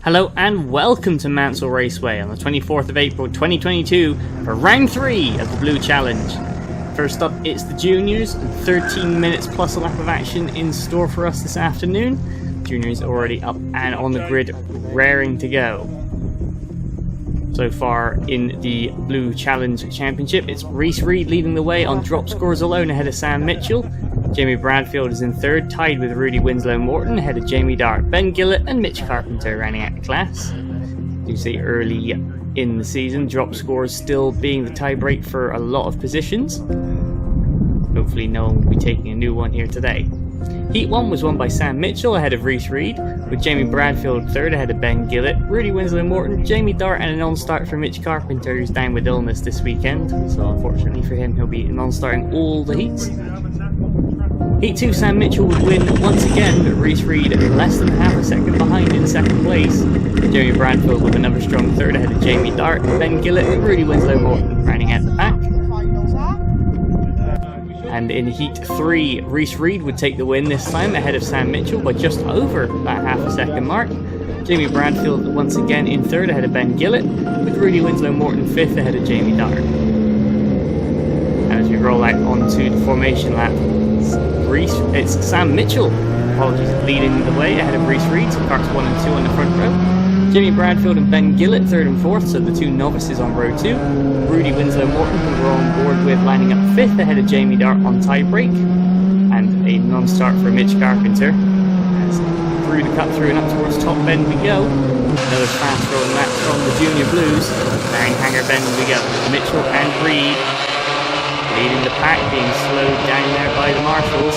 Hello and welcome to Mansell Raceway on the 24th of April 2022 for round 3 of the Blue Challenge. First up, it's the juniors, 13 minutes plus a lap of action in store for us this afternoon. Juniors already up and on the grid, raring to go. So far in the Blue Challenge Championship, it's Reese Reed leading the way on drop scores alone ahead of Sam Mitchell. Jamie Bradfield is in third, tied with Rudy Winslow Morton ahead of Jamie Dart, Ben Gillett and Mitch Carpenter rounding out the class. You see early in the season, drop scores still being the tiebreak for a lot of positions. Hopefully no one will be taking a new one here today. Heat 1 was won by Sam Mitchell ahead of Reese Reed, with Jamie Bradfield third ahead of Ben Gillett, Rudy Winslow Morton, Jamie Dart and a non-start for Mitch Carpenter, who's down with illness this weekend, so unfortunately for him he'll be non-starting all the heats. Heat 2, Sam Mitchell would win once again, but Reese Reed less than half a second behind in second place. Jamie Bradfield with another strong third ahead of Jamie Dart, Ben Gillett and Rudy Winslow Morton rounding out the pack. And in Heat 3, Reese Reed would take the win this time ahead of Sam Mitchell by just over that half a second mark. Jamie Bradfield once again in third ahead of Ben Gillett, with Rudy Winslow Morton fifth ahead of Jamie Dart. As we roll out onto the formation lap, it's Sam Mitchell, leading the way ahead of Reese Reed, so carts 1 and 2 on the front row. Jamie Bradfield and Ben Gillett third and fourth, so the two novices on row 2. Rudy Winslow Morton, who we're on board with, lining up fifth ahead of Jamie Dart on tie break, and a non-start for Mitch Carpenter. As through the cut through and up towards top bend we go. Another fast rolling lap from the Junior Blues. Down hanger bend we go. Mitchell and Reed leading the pack, being slowed down there by the marshals.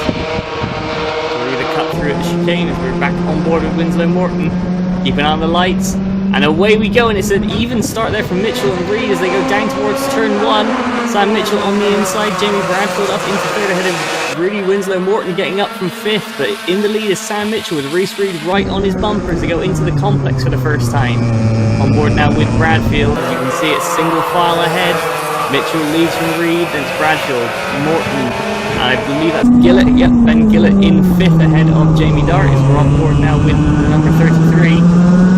Through the cut through at the chicane as we're back on board with Winslow Morton. Keep an eye on the lights, and away we go, and it's an even start there from Mitchell and Reed as they go down towards turn 1. Sam Mitchell on the inside, Jamie Bradfield up into third ahead of Rudy Winslow Morton getting up from fifth, but in the lead is Sam Mitchell with Reese Reed right on his bumper as they go into the complex for the first time. On board now with Bradfield, you can see it's single file ahead. Mitchell leads from Reed, then it's Bradfield, Morton, I believe that's Gillett, yep, Ben Gillett in fifth ahead of Jamie Dart as we're on board now with number 33.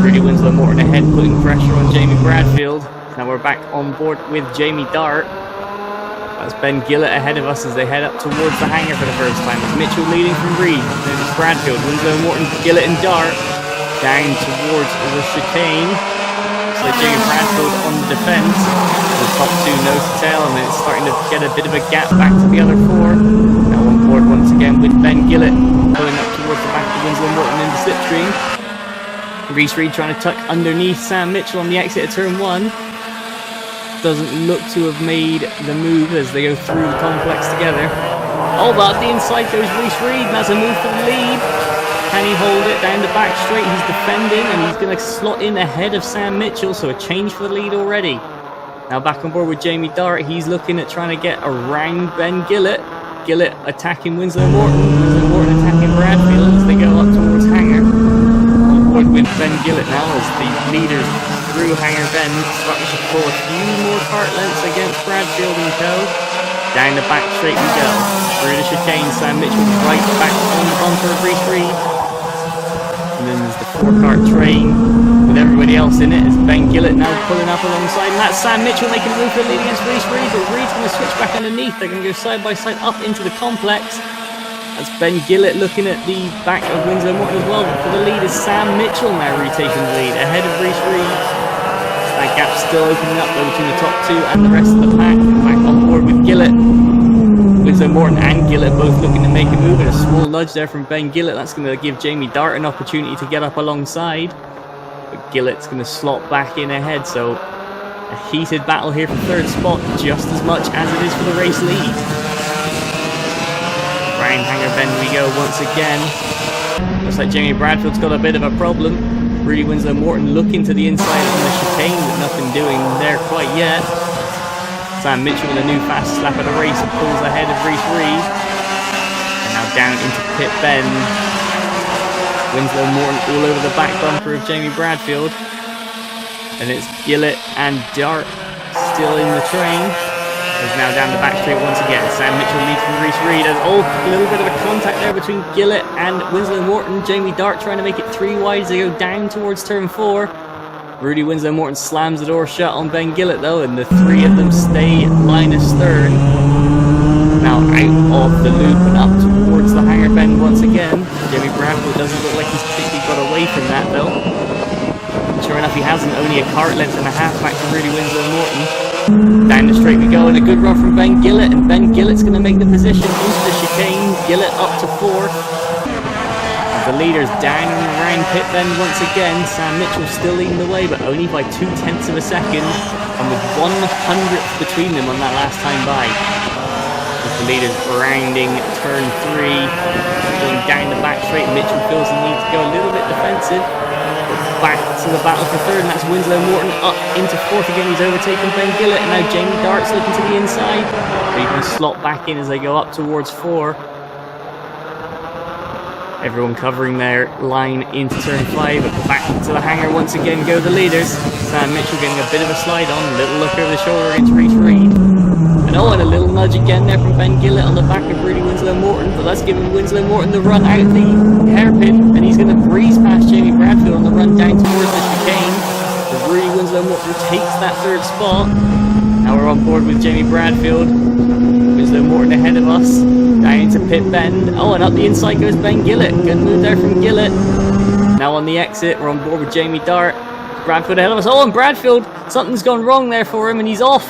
Rudy Winslow Morton ahead, putting pressure on Jamie Bradfield. Now we're back on board with Jamie Dart. That's Ben Gillett ahead of us as they head up towards the hangar for the first time. It's Mitchell leading from Reed, then it's Bradfield, Winslow Morton, Gillett and Dart down towards the chicane. So Jamie Bradfield on the defence, the top two nose to tail, and it's starting to get a bit of a gap back to the other four. Now on board once again with Ben Gillett, pulling up towards the back of Winslow Morton in the slipstream. Reese Reed trying to tuck underneath Sam Mitchell on the exit of turn 1. Doesn't look to have made the move as they go through the complex together. Oh, but up the inside goes Reese Reed, and that's a move for the lead. Can he hold it down the back straight? He's defending, and he's going to slot in ahead of Sam Mitchell, so a change for the lead already. Now back on board with Jamie Dart, he's looking at trying to get around Ben Gillett. Gillett attacking Winslow Morton, Winslow Morton attacking Bradfield as they go up towards Hanger. On board with Ben Gillett now as the leaders through Hanger Bend, starting to pull a few more cart lengths against Bradfield and co. Down the back straight we go. Through the chicane, Sam Mitchell right back on the bumper of Reese Reed. And then there's the 4-cart train with everybody else in it as Ben Gillett now pulling up alongside. And that's Sam Mitchell making a move for the lead against Reese Reed, but Reed's going to switch back underneath. They're going to go side by side up into the complex. That's Ben Gillett looking at the back of Winslow Morton as well. But for the lead is Sam Mitchell now retaking the lead ahead of Reese Reed. That gap's still opening up though between the top two and the rest of the pack. Back on board with Gillett. Winslow Morton and Gillett both looking to make a move, and a small nudge there from Ben Gillett. That's going to give Jamie Dart an opportunity to get up alongside. But Gillett's going to slot back in ahead, so a heated battle here for third spot, just as much as it is for the race lead. Round hanger bend we go once again. Looks like Jamie Bradfield's got a bit of a problem. Rudy Winslow Morton looking to the inside on the chicane, but nothing doing there quite yet. Sam Mitchell with a new fast slap of the race and pulls ahead of Reese Reed. And now down into pit bend. Winslow Morton all over the back bumper of Jamie Bradfield. And it's Gillett and Dart still in the train. is now down the back straight once again. Sam Mitchell leads from Reese Reed. There's a little bit of a contact there between Gillett and Winslow Morton. Jamie Dart trying to make it 3 wide as they go down towards turn 4. Rudy Winslow Morton slams the door shut on Ben Gillett though, and the 3 of them stay line astern. Now out of the loop and up towards the hanger bend once again. Jamie Bradfield doesn't look like he's particularly got away from that though. Sure enough, he hasn't. Only a cart length and a half back from Rudy Winslow Morton. Down the straight we go, and a good run from Ben Gillett, and Ben Gillett's going to make the position into the chicane. Gillett up to 4th. The leader's down and around pit bend once again. Sam Mitchell still leading the way, but only by 0.2 of a second, and with 1/100th between them on that last time by. As the leader's rounding turn 3, going down the back straight, Mitchell feels the need to go a little bit defensive. Back to the battle for 3rd, and that's Winslow Morton up into 4th again. He's overtaken Ben Gillett, and now Jamie Dart's looking to the inside. They can slot back in as they go up towards 4. Everyone covering their line into turn 5. Back to the hanger once again go the leaders. Sam Mitchell getting a bit of a slide on, little look over the shoulder against Reese Reed. And a little nudge again there from Ben Gillett on the back of Rudy Winslow Morton, but that's giving Winslow Morton the run out the hairpin, and he's going to breeze past Jamie Bradfield on the run down towards the chicane. But Rudy Winslow Morton takes that 3rd spot. Now we're on board with Jamie Bradfield. Winslow Morton ahead of us, down to pit bend. And up the inside goes Ben Gillett. Good move there from Gillett. Now on the exit, we're on board with Jamie Dart. Bradfield ahead of us. And Bradfield, something's gone wrong there for him, and he's off.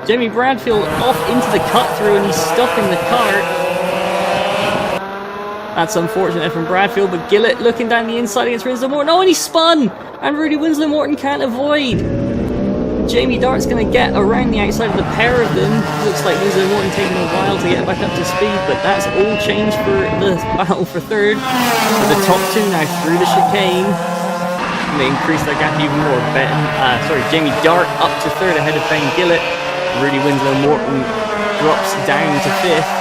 Jamie Bradfield off into the cut through, and he's stuck in the cart. That's unfortunate from Bradfield, but Gillett looking down the inside against Winslow Morton. And he spun! And Rudy Winslow Morton can't avoid. Jamie Dart's going to get around the outside of the pair of them. Looks like Winslow Morton taking a while to get back up to speed, but that's all changed for the battle for 3rd. With the top 2 now through the chicane. And they increase their gap even more. Jamie Dart up to 3rd ahead of Ben Gillett. Rudy Winslow Morton drops down to 5th.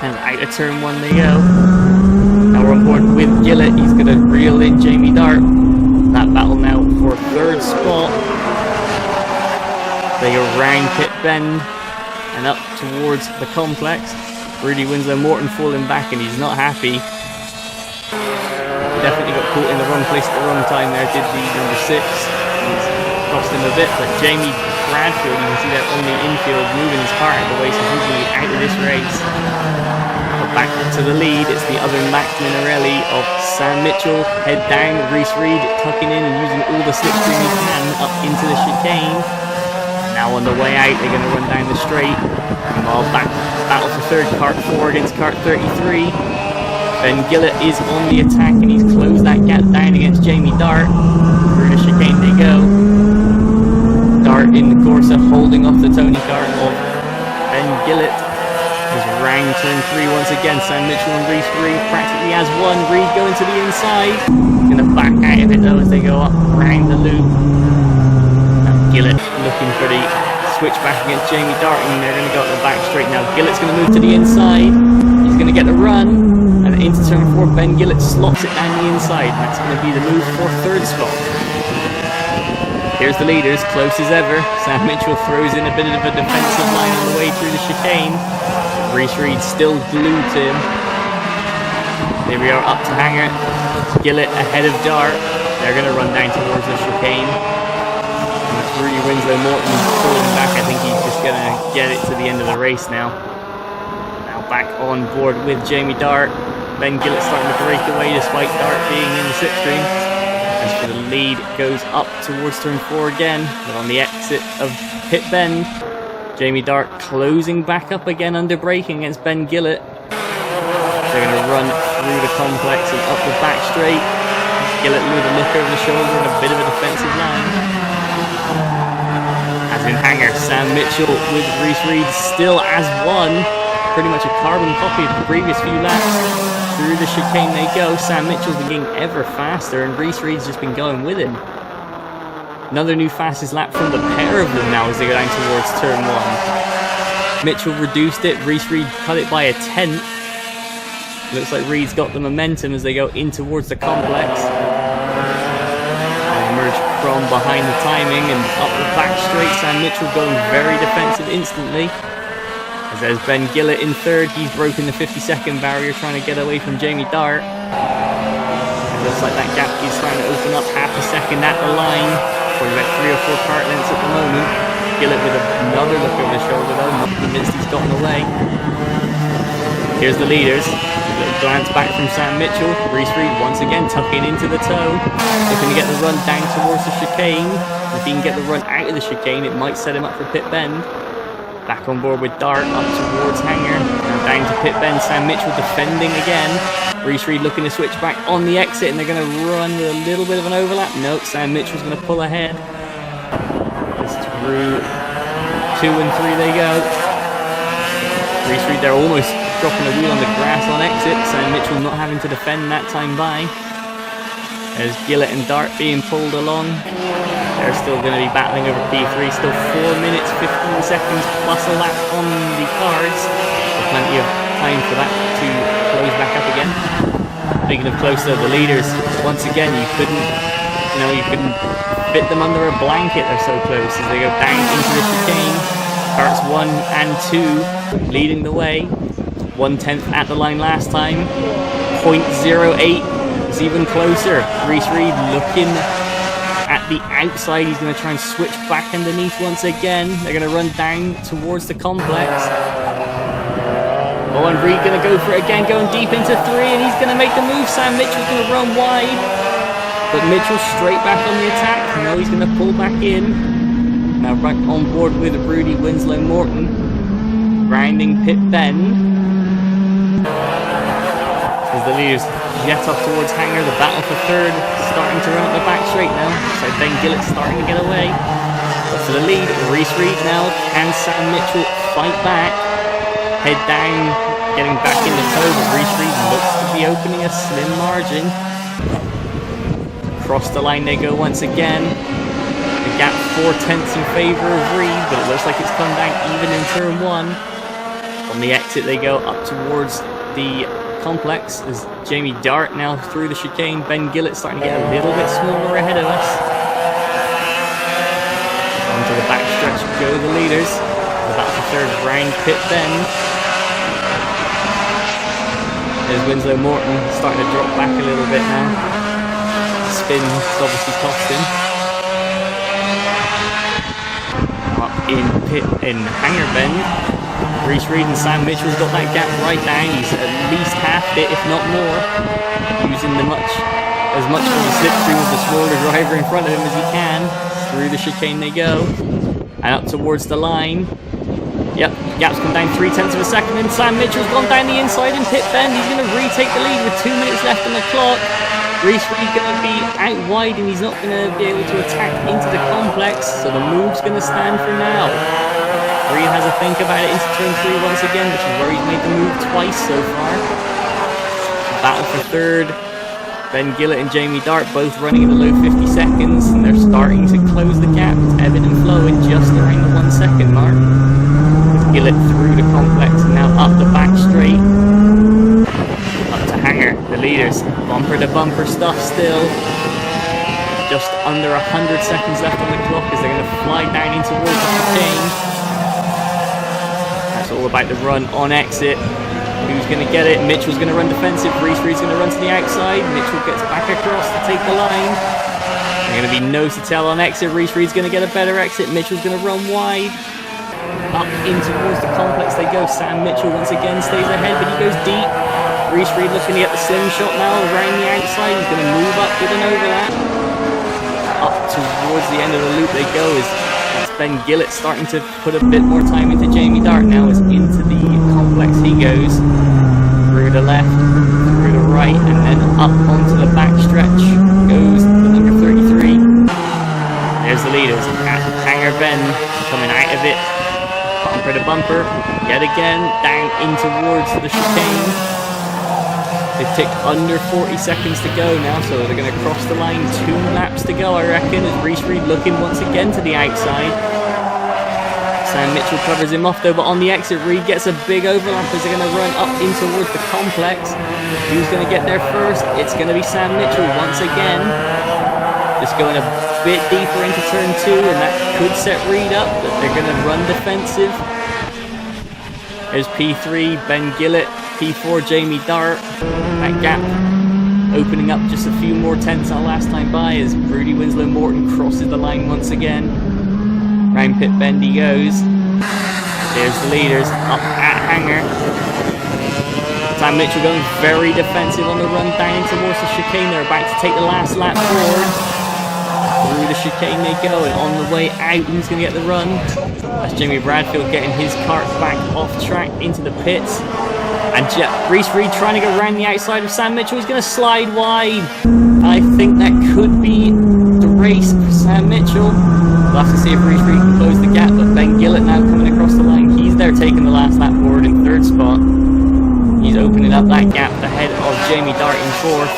And out of turn 1 they go. Now we're on board with Gillett. He's going to reel in Jamie Dart. That battle now for 3rd spot. They go round pit bend and up towards the complex. Rudy Winslow Morton falling back, and he's not happy. He definitely got caught in the wrong place at the wrong time there, did the number 6. He's cost him a bit, but Jamie Bradfield, you can see that on the infield, moving his car out of the way, so he's going to be out of this race. But back to the lead, it's the other Max Minarelli of Sam Mitchell, head down, Reese Reed tucking in and using all the slipstream he can up into the chicane. Now on the way out, they're going to run down the straight. Meanwhile, battle for 3rd, cart 4 against cart 33. Ben Gillett is on the attack, and he's closed that gap down against Jamie Dart. Through the chicane they go. Dart in the Corsa holding off the Tony cart of Ben Gillett. As round turn 3 once again, Sam Mitchell and Reese Reed practically as one. Reed going to the inside. Going to back out of it though as they go up round the loop. Gillett looking for the switch back against Jamie Dart, and they're going to go up the back straight now. Gillett's going to move to the inside. He's going to get the run, and into turn 4, Ben Gillett slots it down the inside. That's going to be the move for 3rd spot. Here's the leaders, close as ever. Sam Mitchell throws in a bit of a defensive line on the way through the chicane. Reese Reed still glued to him. There we are, up to hanger. Gillett ahead of Dart. They're going to run down towards the chicane. Rudy Winslow Morton pulling back. I think he's just going to get it to the end of the race now. Now back on board with Jamie Dart. Ben Gillett starting to break away despite Dart being in the slipstream. As for the lead, goes up towards turn 4 again. But on the exit of pit bend, Jamie Dart closing back up again under braking against Ben Gillett. They're going to run through the complex and up the back straight. Gillett with a look over the shoulder and a bit of a defensive line. As in hanger, Sam Mitchell with Reese Reed still as one. Pretty much a carbon copy of the previous few laps. Through the chicane they go. Sam Mitchell's been getting ever faster, and Reese Reed's just been going with him. Another new fastest lap from the pair of them now as they go down towards turn 1. Mitchell reduced it, Reese Reed cut it by a 10th. Looks like Reed's got the momentum as they go in towards the complex. And emerge from from behind the timing and up the back straight. Sam Mitchell going very defensive instantly. As there's Ben Gillett in third, he's broken the 50-second barrier trying to get away from Jamie Dart. It looks like that gap is starting to open up half a second at the line. Probably about 3 or 4 kart lengths at the moment. Gillett with another look over the shoulder though, not convinced he's gotten away. Here's the leaders. A little glance back from Sam Mitchell. Reese Reed once again tucking into the toe. Looking to get the run down towards the chicane. If he can get the run out of the chicane, it might set him up for pit bend. Back on board with Dart, up towards Hanger. Now down to pit bend, Sam Mitchell defending again. Reese Reed looking to switch back on the exit, and they're going to run with a little bit of an overlap. Nope, Sam Mitchell's going to pull ahead. Just through 2 and 3 they go. Reese Reed, they're almost dropping the wheel on the grass on exit. Sam Mitchell not having to defend that time by. There's Gillett and Dart being pulled along. They're still going to be battling over P3. Still 4 minutes, 15 seconds plus a lap on the cards. So plenty of time for that to close back up again. Speaking of close though, the leaders, once again, you couldn't fit them under a blanket. They're so close as they go down into the chicane. Carts 1 and 2 leading the way. 1/10 at the line last time. 0.08 is even closer. Reese Reed looking at the outside. He's going to try and switch back underneath once again. They're going to run down towards the complex. Oh, and Reed going to go for it again, going deep into 3, and he's going to make the move. Sam Mitchell's going to run wide, but Mitchell straight back on the attack. No, he's going to pull back in. Now right on board with Rudy Winslow Morton, rounding pit bend. As the leaders jet up towards Hanger, the battle for third starting to run up the back straight now. So Ben Gillett starting to get away. But for the lead, Reese Reed now. Can Sam Mitchell fight back? Head down, getting back in the toe, but Reese Reed looks to be opening a slim margin. Across the line they go once again. The gap 4/10 in favour of Reed, but it looks like it's come down even in turn 1. On the exit they go up towards the complex as Jamie Dart now through the chicane. Ben Gillett starting to get a little bit smaller ahead of us. Onto the back stretch go the leaders. The battle for third round pit bend. There's Winslow Morton starting to drop back a little bit now. The spin has obviously cost him. Up in Hanger bend. Reese Reed and Sam Mitchell's got that gap right down. He's at least half it, if not more. Using as much of the slipstream of the smaller driver in front of him as he can. Through the chicane they go. And up towards the line. Yep, gap's come down 0.3 of a second, and Sam Mitchell's gone down the inside in pit bend. He's going to retake the lead with 2 minutes left on the clock. Reese Reed going to be out wide, and he's not going to be able to attack into the complex, so the move's going to stand for now. Reed has a think about it into turn 3 once again, which is where he's made the move twice so far. Battle for third. Ben Gillett and Jamie Dart both running in the low 50 seconds, and they're starting to close the gap. It's ebbing and flowing just around the 1 second mark. Gillett through the complex, now up the back straight. Up to Hanger, the leaders. Bumper to bumper stuff still. Just under 100 seconds left on the clock as they're going to fly down in towards the chicane. That's all about the run on exit. Who's going to get it? Mitchell's going to run defensive. Reese Reed's going to run to the outside. Mitchell gets back across to take the line. There's going to be nose to tail on exit. Reese Reed's going to get a better exit. Mitchell's going to run wide. Up in towards the complex they go. Sam Mitchell once again stays ahead, but he goes deep. Reese Reed looking to get the slim shot now around the outside. He's going to move up with an overlap. Up towards the end of the loop they go as that's Ben Gillett starting to put a bit more time into Jamie Dart now as into the complex he goes. Through the left, through the right, and then up onto the back stretch goes the number 33. There's the leaders. Hanger Ben coming out of it. Bumper to bumper, yet again, down in towards the chicane. They've ticked under 40 seconds to go now, so they're going to cross the line. 2 laps to go, I reckon, as Reese Reed looking once again to the outside. Sam Mitchell covers him off though, but on the exit, Reed gets a big overlap as they're going to run up in towards the complex. Who's going to get there first? It's going to be Sam Mitchell once again. Just going a bit deeper into turn 2, and that could set Reed up, but they're going to run defensive. There's P3, Ben Gillett, P4, Jamie Dart. That gap opening up just a few more tenths our last time by as Rudy Winslow Morton crosses the line once again. Round pit bend he goes. There's the leaders up at Hanger. Sam Mitchell going very defensive on the run down towards the chicane. They're about to take the last lap forward. Through the chicane they go, and on the way out, who's going to get the run? That's Jamie Bradfield getting his kart back off track into the pits. And Reese Reed trying to go around the outside of Sam Mitchell. He's going to slide wide. I think that could be the race for Sam Mitchell. We'll have to see if Reese Reed can close the gap, but Ben Gillett now coming across the line. He's there taking the last lap forward in 3rd spot. He's opening up that gap ahead of Jamie Dart in 4th.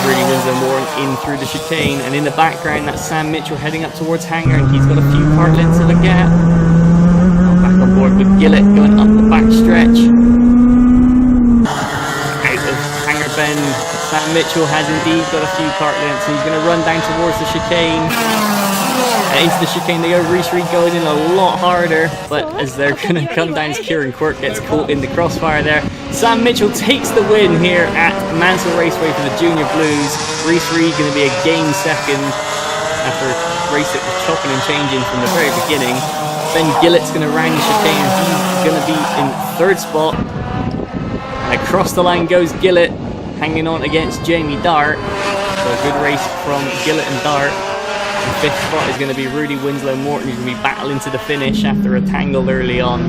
Really Winslow Morton in through the chicane, and in the background that's Sam Mitchell heading up towards Hanger, and he's got a few kart lengths of a gap. Back on board with Gillett going up the back stretch. Out of Hanger bend, Sam Mitchell has indeed got a few kart lengths, and he's going to run down towards the chicane. And into the chicane they go. Reese Reed going in a lot harder, but as they're going to come down, Kieran Quirk gets caught in the crossfire there. Sam Mitchell takes the win here at Mansell Raceway for the Junior Blues. Reese Reed going to be a game second after a race that was chopping and changing from the very beginning. Ben Gillett's going to round the chicane. He's going to be in 3rd spot. And across the line goes Gillett, hanging on against Jamie Dart. So a good race from Gillett and Dart. In 5th spot is going to be Rudy Winslow Morton, who's going to be battling to the finish after a tangle early on.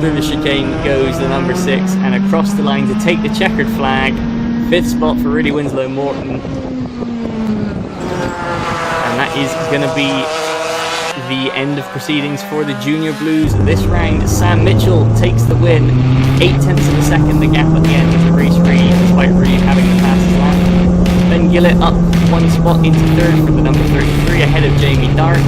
Through the chicane goes the number 6, and across the line to take the checkered flag. 5th spot for Rudy Winslow Morton. And that is going to be the end of proceedings for the Junior Blues this round. Sam Mitchell takes the win, 8 tenths of a second the gap at the end of the race Reed, despite Reed having the fastest lap. Ben Gillett up 1 spot into 3rd for the number 33 ahead of Jamie Dart.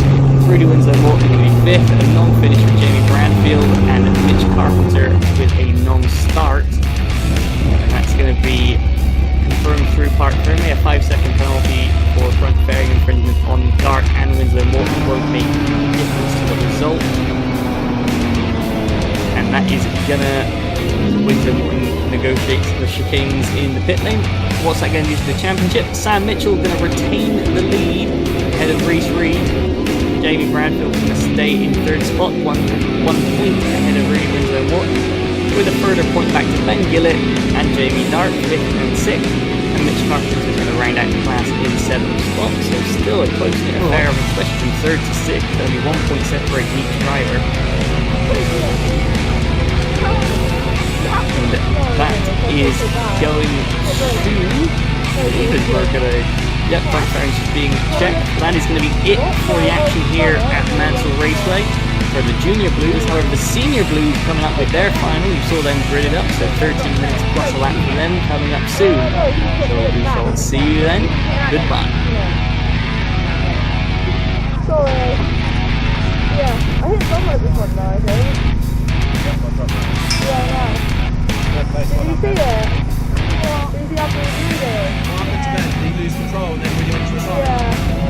Rudy Winslow Morton will be 5th, a non-finish for Jamie Bradfield, and Mitch Carpenter with a non-start. And that's going to be confirmed through Park Permit. A 5-second penalty for front fairing infringement on Dart and Winslow Morton won't make any difference to the result. And that is going to Winslow Morton negotiates the chicanes in the pit lane. What's that going to do to the championship? Sam Mitchell going to retain the lead ahead of Reese Reed. Jamie Bradfield going to stay in 3rd spot, one point ahead of Rudy Winslow Morton, with a further point back to Ben Gillett and Jamie Dart, 5th and 6th, and Mitch Carpenter is going to round out the class in 7th spot. So still a close knit affair, especially from 3rd to 6th, only 1 point separating each driver. And that is going to work at a front fairing is being checked. That is going to be it for the action here at Mansell Raceway for the Junior Blues. However, the Senior Blues coming up with their final. You saw them grid it up, so 13 minutes plus a lap for them coming up soon. So we shall see you then. Goodbye. Sorry. Yeah, I hit somewhere this one now, I think. Yeah, I know. Did you see it? Did you see after we did it? What happened to Ben? Did he lose control and then really went to the side? Yeah.